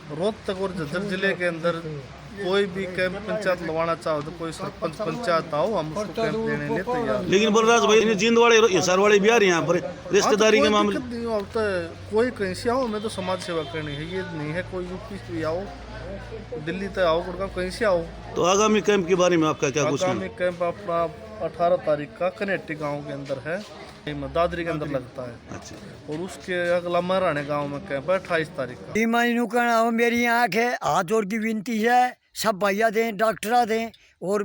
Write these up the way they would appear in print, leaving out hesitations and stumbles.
रोहतक और झज्जर जिले के अंदर कोई भी कैंप पंचायत लगवाना चाहो तो कोई सरपंच पंचायत आओ, हम उसको कैंप देने लिए तैयार। लेकिन बलराज भाई ने जींद वाले हिसार वाले भी आ रहे हैं यहाँ पर रिश्तेदारी के मामले। नहीं होता है, कोई कहीं से आओ, मैं तो समाज सेवा करनी है, ये नहीं है कोई यूपी से भी आओ, दिल्ली तक आओ, गुड़गांव कहीं से आओ। तो आगामी कैंप के बारे में आपका क्या कुछ कहना? आगामी कैंप अपना 18 तारीख का कनेटी गाँव के अंदर है, दादरी के अंदर लगता है। अच्छा, और उसके अगला महराने गांव में कैंप है 28 तारीख का। मेरी आँख है, हाथ जोड़ की विनती है, सब भैया दें, डॉक्टरा दें, और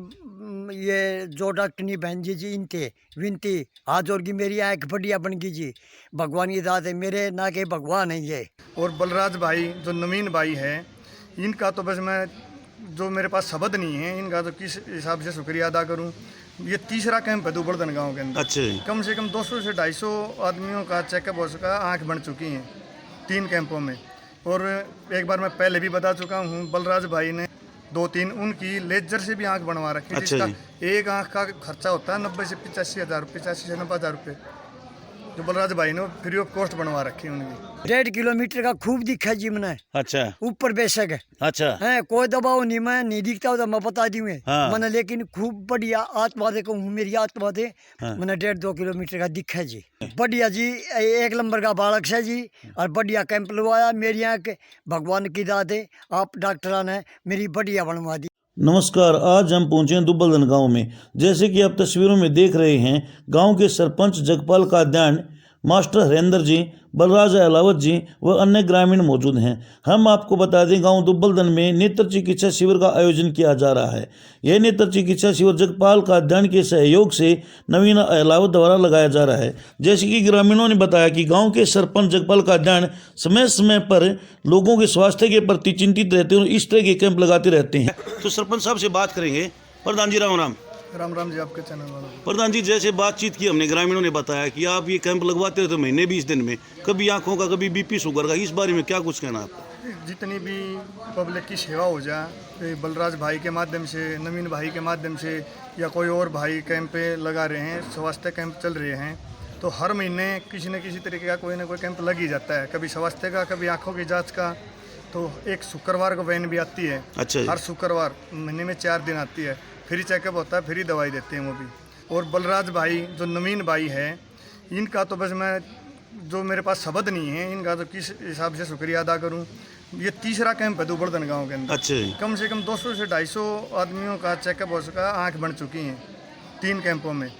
ये जो डॉक्टरनी बहन जी इनते विनती, हाथ जोड़ की मेरी आँख बढ़िया बन गई जी, भगवान की दात है, मेरे ना के भगवान है ये। और बलराज भाई जो नवीन भाई है, इनका तो बस मैं, जो मेरे पास शब्द नहीं है इनका, तो किस हिसाब से शुक्रिया अदा करूं। ये तीसरा कैंप है दुबड़दन गांव के अंदर। अच्छा, कम से कम 200 से 250 आदमियों का चेकअप हो सका, आँख बन चुकी हैं 3 कैंपों में। और एक बार मैं पहले भी बता चुका हूँ, बलराज भाई ने 2-3 उनकी लेजर से भी आँख बनवा रखी है। अच्छा जिसका एक आँख का खर्चा होता है 90 से 85 हज़ार, 85 से 90 हज़ार रुपये, जो बलराज भाई ने फ्री ऑफ कॉस्ट बनवा रखी है उनकी। 1.5 किलोमीटर का खूब दिखा जी मैंने, अच्छा, ऊपर बेशक है, अच्छा, है कोई दबाव नहीं, मैं नहीं दिखता हो तो मैं बता दी हूँ हाँ। मैंने, लेकिन खूब बढ़िया आत्मा दे कहूँ, मेरी आत्मा दे, हाँ। मैंने 1.5-2 किलोमीटर का दिखा जी, बढ़िया जी, 1 नंबर का बालक है जी, और बढ़िया कैंप लगवाया। मेरी यहाँ के भगवान की दात है, आप डॉक्टरान ने मेरी बढ़िया बनवा दी। नमस्कार। आज हम पहुंचे हैं दुब्बलदन गांव में। जैसे कि आप तस्वीरों में देख रहे हैं, गांव के सरपंच जगपाल काद्यान, मास्टर हरेंद्र जी, बलराज अहलावत जी व अन्य ग्रामीण मौजूद हैं। हम आपको बता दें, गांव दुब्बलदन में नेत्र चिकित्सा शिविर का आयोजन किया जा रहा है। यह नेत्र चिकित्सा शिविर जगपाल काद्यान के सहयोग से नवीन अहलावत द्वारा लगाया जा रहा है। जैसे कि ग्रामीणों ने बताया कि गांव के सरपंच जगपाल काद्यान समय समय पर लोगों के स्वास्थ्य के प्रति चिंतित रहते हैं और इस तरह के कैंप लगाते रहते हैं। तो सरपंच साहब से बात करेंगे। प्रधान जी राम राम। राम राम जी, आपके चैनल वालों। प्रधान जी, जैसे बातचीत की हमने, ग्रामीणों ने बताया कि आप ये कैंप लगवाते हो तो महीने 20 दिन में, कभी आंखों का, कभी बीपी शुगर का, इस बारे में क्या कुछ कहना आपका? जितनी भी पब्लिक की सेवा हो जाए, बलराज भाई के माध्यम से, नवीन भाई के माध्यम से, या कोई और भाई कैंप पे लगा रहे हैं, स्वास्थ्य कैंप चल रहे हैं, तो हर महीने किसी न किसी तरीके का कोई ना कोई कैंप लग ही जाता है, कभी स्वास्थ्य का, कभी आँखों की जाँच का। तो एक शुक्रवार को वैन भी आती है। अच्छा, हर शुक्रवार महीने में 4 दिन आती है, फ्री चेकअप होता है, फ्री दवाई देते हैं वो भी। और बलराज भाई जो नवीन भाई है, इनका तो बस मैं, जो मेरे पास शब्द नहीं है इनका, तो किस हिसाब से शुक्रिया अदा करूं। ये तीसरा कैंप है दुबड़दन गांव के अंदर। अच्छा, कम से कम 200 से 250 आदमियों का चेकअप हो सका, आँख बन चुकी हैं 3 कैंपों में।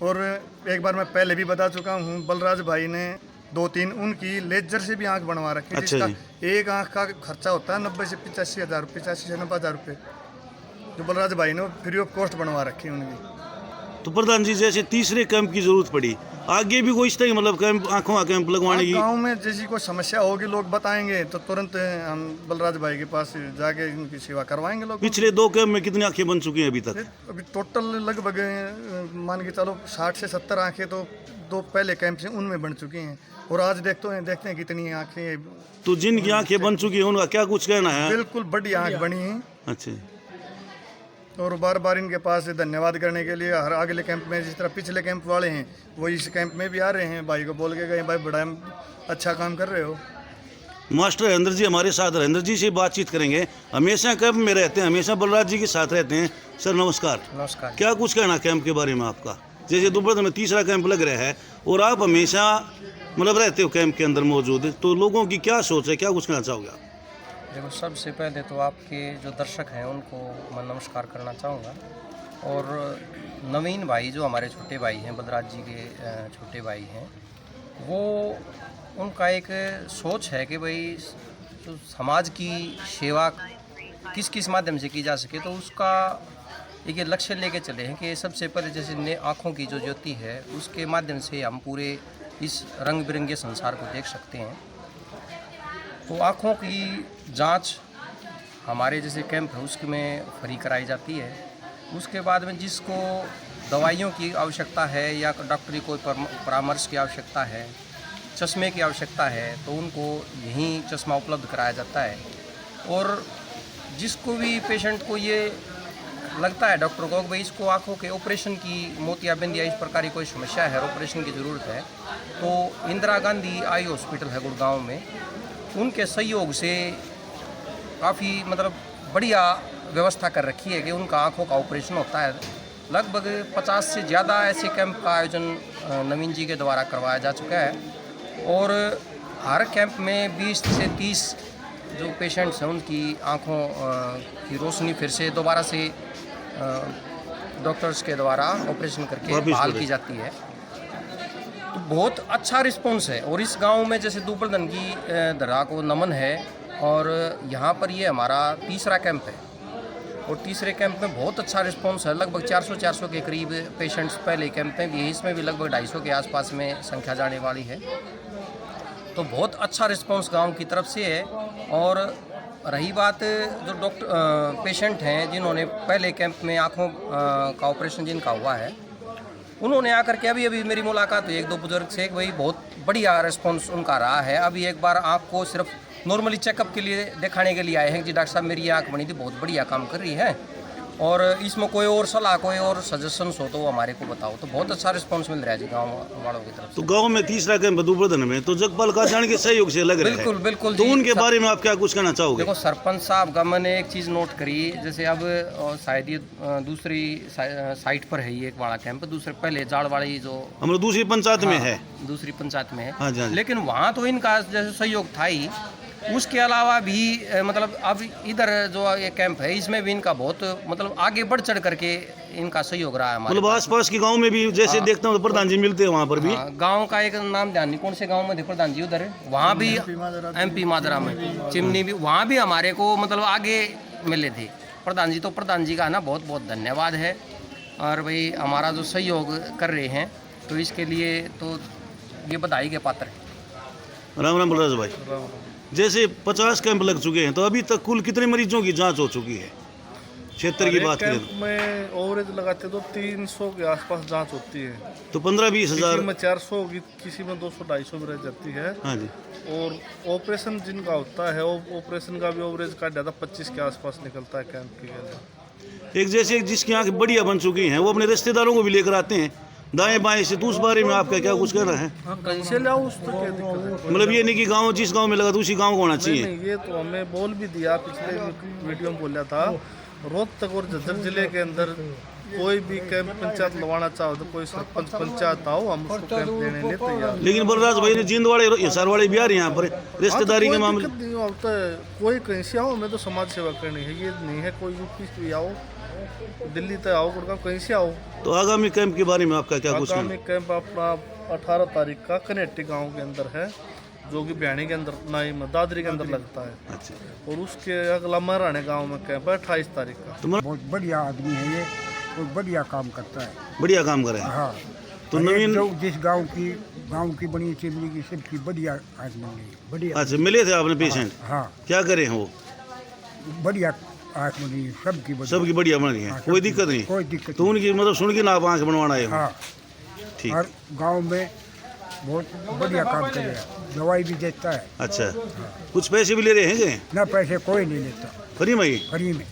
और एक बार मैं पहले भी बता चुका हूँ, बलराज भाई ने 2-3 उनकी लेजर से भी आँख बनवा रखी है। अच्छा, जिसका एक आँख का खर्चा होता है 90 से 85 हज़ार, 85 से 90 हज़ार रुपये, जो बलराज भाई ने फ्री ऑफ कॉस्ट बनवा रखी है उनकी। तो प्रधान जी, जैसे तीसरे कैंप की जरूरत पड़ी, आगे भी कोई इस तरह मतलब कैंप, आंखों का कैंप लगवाने की? गांव में जैसी कोई समस्या होगी, लोग बताएंगे तो तुरंत हम बलराज भाई के पास जाके इनकी सेवा करवाएंगे लोग। पिछले 2 कैंप में कितनी आंखें बन चुकी हैं अभी तक? अभी टोटल लगभग मान के चलो 60 से 70 आंखें तो 2 पहले कैंप से उनमें बन चुकी हैं। और आज देखते हैं कितनी आंखें। तो जिनकी आंखें बन चुकी हैं उनका क्या कुछ कहना है? बिल्कुल बड़ी आंख बनी है। अच्छा, और बार बार इनके पास धन्यवाद करने के लिए, हर अगले कैंप में जिस तरह पिछले कैंप वाले हैं वो इस कैंप में भी आ रहे हैं। भाई को बोल के गए, भाई बड़ा अच्छा काम कर रहे हो। मास्टर हरेंद्र जी हमारे साथ, हरेंद्र जी से बातचीत करेंगे। हमेशा कैंप में रहते हैं, हमेशा बलराज जी के साथ रहते हैं। सर नमस्कार। नमस्कार। क्या कुछ कहना कैंप के बारे में आपका? जैसे दुबड़दन में तीसरा कैंप लग रहा है और आप हमेशा मतलब रहते हो कैंप के अंदर मौजूद, तो लोगों की क्या सोच है, क्या कुछ कहना चाहोगे आप? देखो, सबसे पहले तो आपके जो दर्शक हैं उनको मैं नमस्कार करना चाहूँगा। और नवीन भाई जो हमारे छोटे भाई हैं, बलराज जी के छोटे भाई हैं, वो उनका एक सोच है कि भाई जो समाज की सेवा किस किस माध्यम से की जा सके, तो उसका एक लक्ष्य लेके चले हैं कि सबसे पहले जैसे आँखों की जो ज्योति है उसके माध्यम से हम पूरे इस रंग बिरंगे संसार को देख सकते हैं। तो आँखों की जांच हमारे जैसे कैंप है उसमें फ्री कराई जाती है। उसके बाद में जिसको दवाइयों की आवश्यकता है या डॉक्टरी कोई परामर्श की आवश्यकता है, चश्मे की आवश्यकता है, तो उनको यहीं चश्मा उपलब्ध कराया जाता है। और जिसको भी पेशेंट को ये लगता है डॉक्टर को भाई इसको आँखों के ऑपरेशन की, मोतियाबिंद या इस प्रकार की कोई समस्या है, ऑपरेशन की ज़रूरत है, तो इंदिरा गांधी आई हॉस्पिटल है गुड़गांव में, उनके सहयोग से काफ़ी मतलब बढ़िया व्यवस्था कर रखी है कि उनका आँखों का ऑपरेशन होता है। लगभग 50 से ज़्यादा ऐसे कैंप का आयोजन नवीन जी के द्वारा करवाया जा चुका है और हर कैंप में 20 से 30 जो पेशेंट्स हैं उनकी आँखों की रोशनी फिर से दोबारा से डॉक्टर्स के द्वारा ऑपरेशन करके बहाल की जाती है। तो बहुत अच्छा रिस्पॉन्स है और इस गांव में जैसे दुबलदन की दर्रा को नमन है और यहाँ पर ये हमारा तीसरा कैंप है और तीसरे कैंप में बहुत अच्छा रिस्पॉन्स है। लगभग 400 के करीब पेशेंट्स पहले कैंप में भी है, इसमें भी लगभग 250 के आसपास में संख्या जाने वाली है। तो बहुत अच्छा रिस्पॉन्स गांव की तरफ से है। और रही बात जो डॉक्टर पेशेंट हैं जिन्होंने पहले कैंप में आँखों का ऑपरेशन जिनका हुआ है, उन्होंने आकर के अभी मेरी मुलाकात हुई 1-2 बुजुर्ग से, वही बहुत बढ़िया रिस्पॉन्स उनका रहा है। अभी एक बार आँख को सिर्फ नॉर्मली चेकअप के लिए दिखाने के लिए आए हैं कि डॉक्टर साहब मेरी आँख बनी थी, बहुत बढ़िया काम कर रही है और इसमें कोई और सलाह कोई और सजेशंस हो तो वो हमारे को बताओ। तो बहुत अच्छा रिस्पॉन्स मिल रहा है जी गाँव वालों की तरफ से। तो गांव में तीसरा कैंप दुबलदन में तो जगपाल कादयान के सहयोग से लग रहा है। बिल्कुल बिल्कुल तो जी। उनके बारे में आप क्या कुछ कहना चाहोगे? देखो सरपंच साहब का मैंने एक चीज़ नोट करी, जैसे अब शायद ये दूसरी साइट पर है ये एक बड़ा कैंप, दूसरे पहले जाड़ वाली जो हम दूसरी पंचायत में है, दूसरी पंचायत में हाँ जी, हाँ है, जी। लेकिन वहाँ तो इनका जैसे सहयोग था ही, उसके अलावा भी मतलब अब इधर जो ये कैंप है इसमें भी इनका बहुत मतलब आगे बढ़ चढ़ करके इनका सहयोग रहा है हमारे मतलब आस पास के गाँव में भी जैसे देखता हूँ तो प्रधान जी मिलते हैं वहाँ पर भी। गांव का एक नाम ध्यान नहीं कौन से गांव में थे प्रधान जी उधर है, वहाँ भी MP मादरा में चिमनी भी, वहाँ भी हमारे को मतलब आगे मिले थे प्रधान जी। तो प्रधान जी का ना बहुत बहुत धन्यवाद है और भाई हमारा जो सहयोग कर रहे हैं तो इसके लिए तो ये बधाई के पात्र है। राम राम बलराज भाई, जैसे 50 कैंप लग चुके हैं तो अभी तक कुल कितने मरीजों की जांच हो चुकी है क्षेत्र की बात करें? कैंप में ओवरेज लगाते तो 300 के आसपास जांच होती है। तो 15-20 हजार किसी में 400 होगी, किसी में 200-250 भी रह जाती है। हाँ जी। और ऑपरेशन जिनका होता है वो ऑपरेशन का भी ओवरेज का ज़्यादा 25 के आसपास निकलता है कैंप के लिए। एक जैसे जिसकी आँखें बढ़िया बन चुकी हैं वो अपने रिश्तेदारों को भी लेकर आते हैं दाएं बाएं से, तो उस बारे में आपका क्या कुछ कहना है? हाँ, कहीं से लाओ उस तो क्या दिक्कत है। मतलब ये नहीं कि गांव जिस गांव में लगा तो उसी गांव को होना चाहिए। नहीं, ये तो हमें बोल भी दिया, पिछले वीडियो में बोला था। रोहतक और झज्जर जिले के अंदर कोई भी कैंप पंचायत लगवाना चाहो तो कोई सरपंच पंचायत आओ, हम उसको कैंप देने लिए तैयार। लेकिन बलराज भाई ने जींदवाड़े हिसारवाड़े भी आ रहे हैं यहाँ पर रिश्तेदारी के मामले। कोई कहीं से आओ, मैं तो समाज सेवा करनी है, ये नहीं है कोई यूपी से आओ, दिल्ली तक आओ, गुड़गांव कहीं से आओ। तो आगामी कैंप के बारे में आपका क्या कुछ आगामी कैंप अपना 18 तारीख का कनेटी गांव के अंदर है, जो कि बिहानी के अंदर नाई में दादरी के अंदर लगता है। अच्छा। और उसके अगला महराणे गांव में कैंप है 28 तारीख का। बहुत बढ़िया आदमी है ये और बढ़िया काम करता है। बढ़िया काम करे। हाँ, तो नवीन जो जिस गांव की बनी चिमनी की सबकी बढ़िया आज बन गई, बढ़िया। अच्छा, मिले थे आपने पेशेंट? हाँ, क्या करे हैं वो? बढ़िया आँख बन गई सबकी, सबकी बढ़िया बन रही है, कोई दिक्कत नहीं? कोई दिक्कत तो उनकी मतलब सुन के ना आप आँख बनवाना है? हाँ, ठीक। हर गांव में बहुत बढ़िया काम कर रहा है, दवाई भी देता है। अच्छा, कुछ पैसे भी ले रहे हैं क्या? ना पैसे कोई नहीं लेता, फ्री में ही? फ्री में।